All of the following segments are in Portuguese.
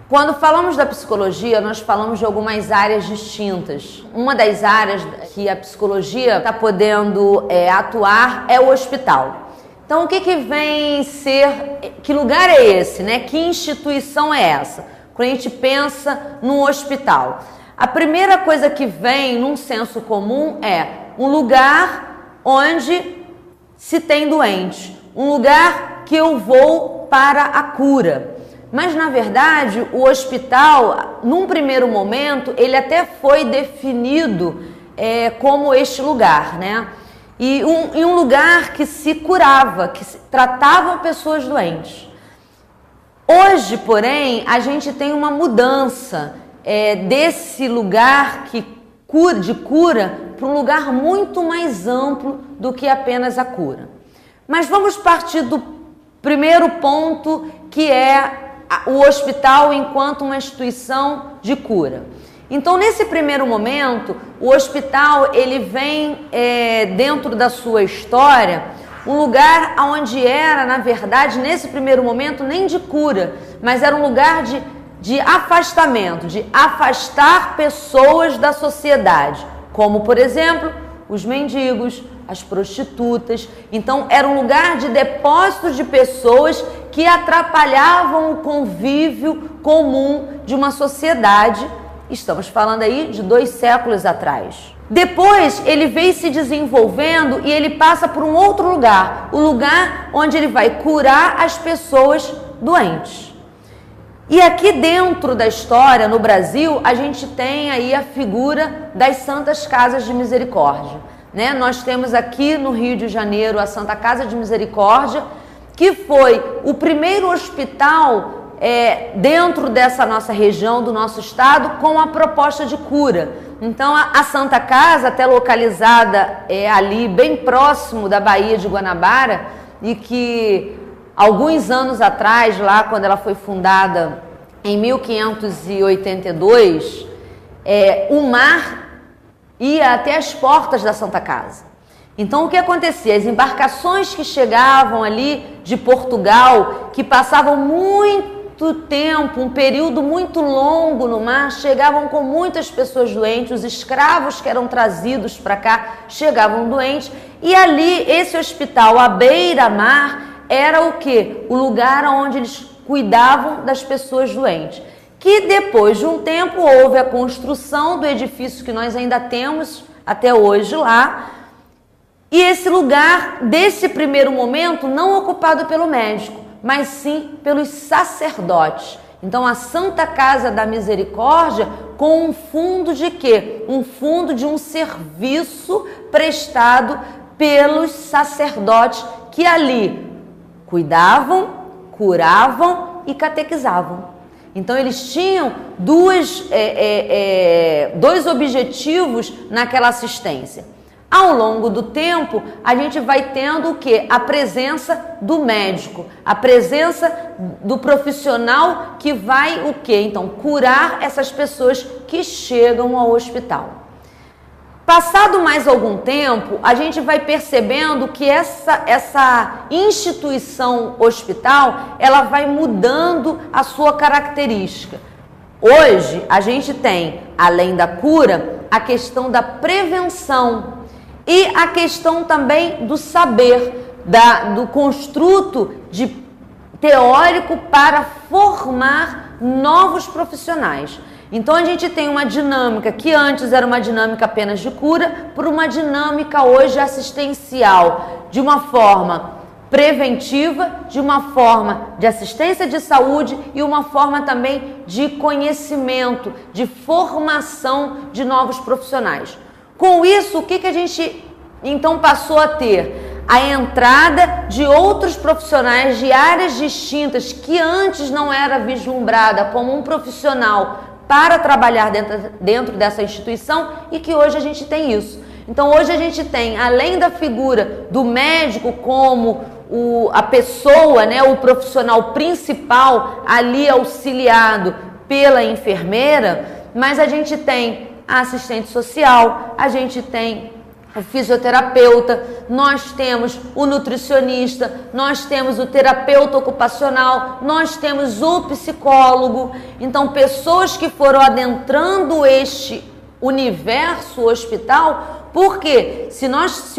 Quando falamos da psicologia, nós falamos de algumas áreas distintas. Uma das áreas que a psicologia está podendo atuar é o hospital. Então, o que vem ser, que lugar é esse, né? Que instituição é essa? Quando a gente pensa no hospital, a primeira coisa que vem num senso comum é um lugar onde se tem doente, um lugar que eu vou para a cura. Mas, na verdade, o hospital, num primeiro momento, ele até foi definido como este lugar, né? E um lugar que se curava, que tratavam pessoas doentes. Hoje, porém, a gente tem uma mudança desse lugar de cura para um lugar muito mais amplo do que apenas a cura. Mas vamos partir do primeiro ponto, que é o hospital enquanto uma instituição de cura. Então, nesse primeiro momento, o hospital ele vem dentro da sua história um lugar onde era, na verdade, nesse primeiro momento, nem de cura, mas era um lugar de afastamento, de afastar pessoas da sociedade, como, por exemplo, os mendigos, as prostitutas. Então, era um lugar de depósito de pessoas que atrapalhavam o convívio comum de uma sociedade. Estamos falando aí de 2 séculos atrás. Depois, ele veio se desenvolvendo e ele passa por um outro lugar, o lugar onde ele vai curar as pessoas doentes. E aqui dentro da história, no Brasil, a gente tem aí a figura das Santas Casas de Misericórdia, né? Nós temos aqui no Rio de Janeiro a Santa Casa de Misericórdia, que foi o primeiro hospital dentro dessa nossa região, do nosso estado, com a proposta de cura. Então, a Santa Casa, até localizada ali bem próximo da Baía de Guanabara, e que alguns anos atrás, lá quando ela foi fundada em 1582, o mar ia até as portas da Santa Casa. Então, o que acontecia? As embarcações que chegavam ali de Portugal, que passavam muito tempo, um período muito longo no mar, chegavam com muitas pessoas doentes, os escravos que eram trazidos para cá chegavam doentes, e ali, esse hospital à beira-mar, era o quê? O lugar onde eles cuidavam das pessoas doentes. Que depois de um tempo houve a construção do edifício que nós ainda temos até hoje lá, e esse lugar, desse primeiro momento, não ocupado pelo médico, mas sim pelos sacerdotes. Então, a Santa Casa da Misericórdia com um fundo de quê? Um fundo de um serviço prestado pelos sacerdotes que ali cuidavam, curavam e catequizavam. Então, eles tinham dois objetivos naquela assistência. Ao longo do tempo, a gente vai tendo o quê? A presença do médico, a presença do profissional que vai o quê? Então, curar essas pessoas que chegam ao hospital. Passado mais algum tempo, a gente vai percebendo que essa instituição hospital, ela vai mudando a sua característica. Hoje, a gente tem, além da cura, a questão da prevenção e a questão também do saber, do construto teórico para formar novos profissionais. Então, a gente tem uma dinâmica que antes era uma dinâmica apenas de cura, por uma dinâmica hoje assistencial, de uma forma preventiva, de uma forma de assistência de saúde e uma forma também de conhecimento, de formação de novos profissionais. Com isso, o que a gente então passou a ter? A entrada de outros profissionais de áreas distintas que antes não era vislumbrada como um profissional para trabalhar dentro dessa instituição e que hoje a gente tem isso. Então, hoje a gente tem, além da figura do médico como a pessoa, né, o profissional principal ali auxiliado pela enfermeira, mas a gente tem a assistente social, a gente tem o fisioterapeuta, nós temos o nutricionista, nós temos o terapeuta ocupacional, nós temos o psicólogo. Então, pessoas que foram adentrando este universo hospital, porque se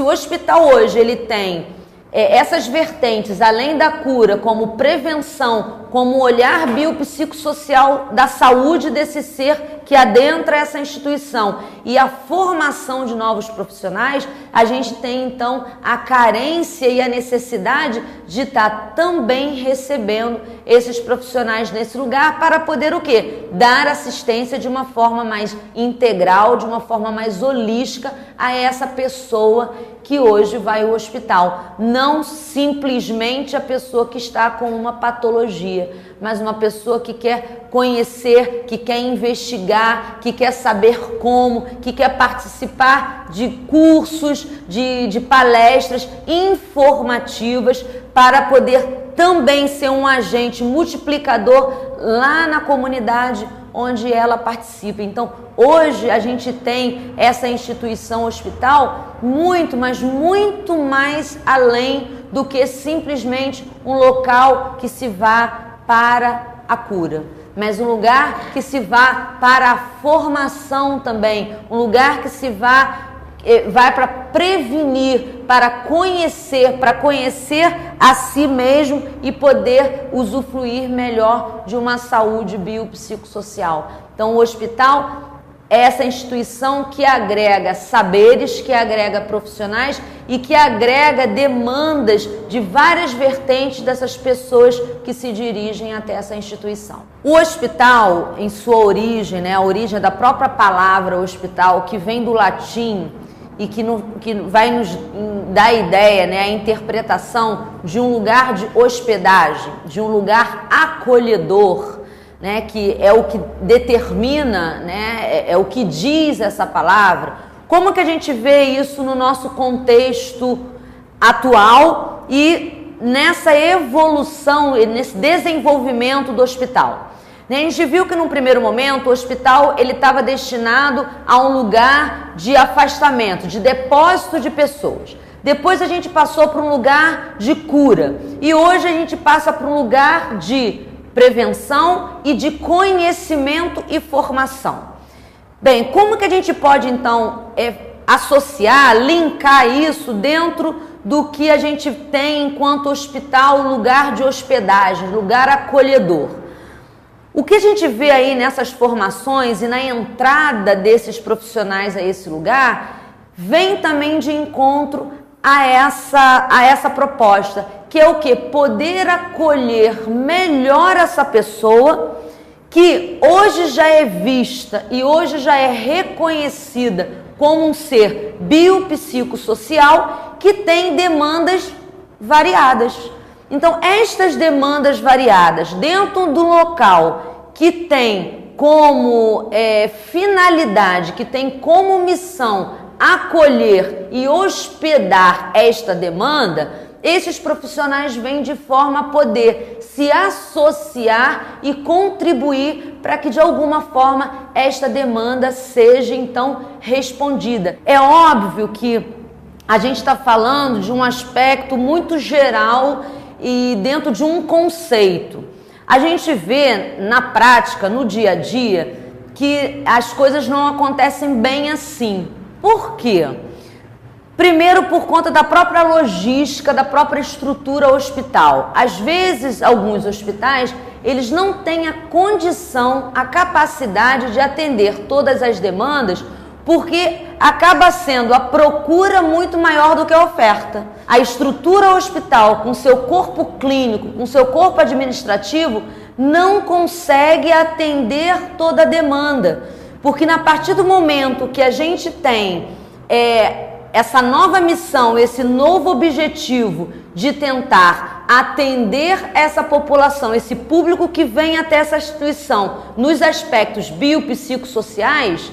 o hospital hoje ele tem essas vertentes, além da cura, como prevenção, como olhar biopsicossocial da saúde desse ser que adentra essa instituição e a formação de novos profissionais, a gente tem então a carência e a necessidade de estar também recebendo esses profissionais nesse lugar para poder o quê? Dar assistência de uma forma mais integral, de uma forma mais holística a essa pessoa que hoje vai ao hospital. Não simplesmente a pessoa que está com uma patologia, mas uma pessoa que quer conhecer, que quer investigar, que quer saber como, que quer participar de cursos, de palestras informativas para poder também ser um agente multiplicador lá na comunidade onde ela participa. Então, hoje a gente tem essa instituição hospital muito, mas muito mais além do que simplesmente um local que se vá para a cura, mas um lugar que se vá para a formação também, um lugar que se vai para prevenir, para conhecer a si mesmo e poder usufruir melhor de uma saúde biopsicossocial. Então, o hospital é essa instituição que agrega saberes, que agrega profissionais e que agrega demandas de várias vertentes dessas pessoas que se dirigem até essa instituição. O hospital, em sua origem, a origem da própria palavra hospital, que vem do latim, e que vai nos dar a ideia, a interpretação de um lugar de hospedagem, de um lugar acolhedor, que é o que determina, é o que diz essa palavra. Como que a gente vê isso no nosso contexto atual e nessa evolução, nesse desenvolvimento do hospital? A gente viu que num primeiro momento o hospital ele estava destinado a um lugar de afastamento, de depósito de pessoas. Depois a gente passou para um lugar de cura e hoje a gente passa para um lugar de prevenção e de conhecimento e formação. Bem, como que a gente pode então associar, linkar isso dentro do que a gente tem enquanto hospital, lugar de hospedagem, lugar acolhedor? O que a gente vê aí nessas formações e na entrada desses profissionais a esse lugar, vem também de encontro a essa proposta, que é o quê? Poder acolher melhor essa pessoa que hoje já é vista e hoje já é reconhecida como um ser biopsicossocial que tem demandas variadas. Então, estas demandas variadas dentro do local que tem como finalidade, que tem como missão acolher e hospedar esta demanda, esses profissionais vêm de forma a poder se associar e contribuir para que de alguma forma esta demanda seja então respondida. É óbvio que a gente está falando de um aspecto muito geral e dentro de um conceito. A gente vê na prática, no dia a dia, que as coisas não acontecem bem assim. Por quê? Primeiro, por conta da própria logística, da própria estrutura hospital. Às vezes, alguns hospitais, eles não têm a condição, a capacidade de atender todas as demandas, porque acaba sendo a procura muito maior do que a oferta. A estrutura hospital, com seu corpo clínico, com seu corpo administrativo, não consegue atender toda a demanda. Porque a partir do momento que a gente tem essa nova missão, esse novo objetivo de tentar atender essa população, esse público que vem até essa instituição nos aspectos biopsicossociais,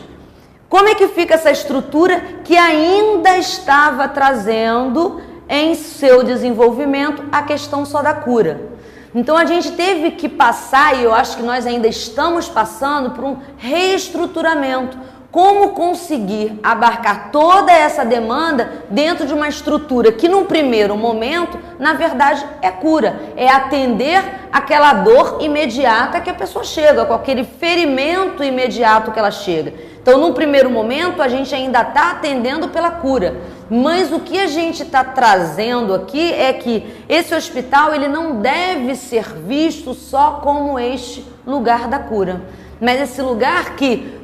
como é que fica essa estrutura que ainda estava trazendo em seu desenvolvimento a questão só da cura? Então a gente teve que passar, e eu acho que nós ainda estamos passando por um reestruturamento, como conseguir abarcar toda essa demanda dentro de uma estrutura que, num primeiro momento, na verdade, é cura, é atender aquela dor imediata que a pessoa chega, com aquele ferimento imediato que ela chega. Então, num primeiro momento, a gente ainda está atendendo pela cura, mas o que a gente está trazendo aqui é que esse hospital ele não deve ser visto só como este lugar da cura, mas esse lugar que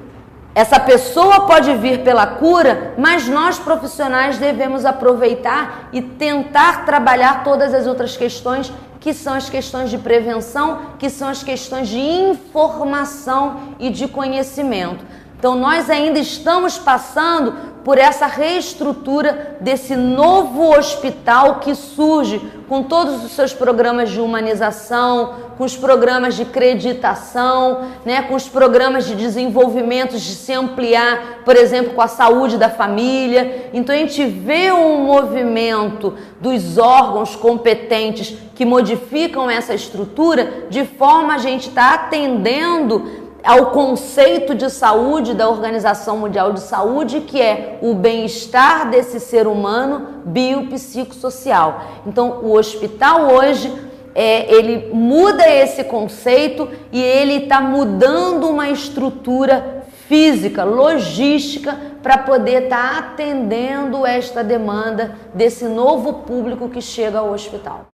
essa pessoa pode vir pela cura, mas nós profissionais devemos aproveitar e tentar trabalhar todas as outras questões, que são as questões de prevenção, que são as questões de informação e de conhecimento. Então nós ainda estamos passando por essa reestrutura desse novo hospital que surge com todos os seus programas de humanização, com os programas de creditação, né, com os programas de desenvolvimento, de se ampliar, por exemplo, com a saúde da família. Então a gente vê um movimento dos órgãos competentes que modificam essa estrutura de forma a gente estar atendendo ao conceito de saúde da Organização Mundial de Saúde, que é o bem-estar desse ser humano biopsicossocial. Então, o hospital hoje, ele muda esse conceito e ele está mudando uma estrutura física, logística, para poder estar atendendo esta demanda desse novo público que chega ao hospital.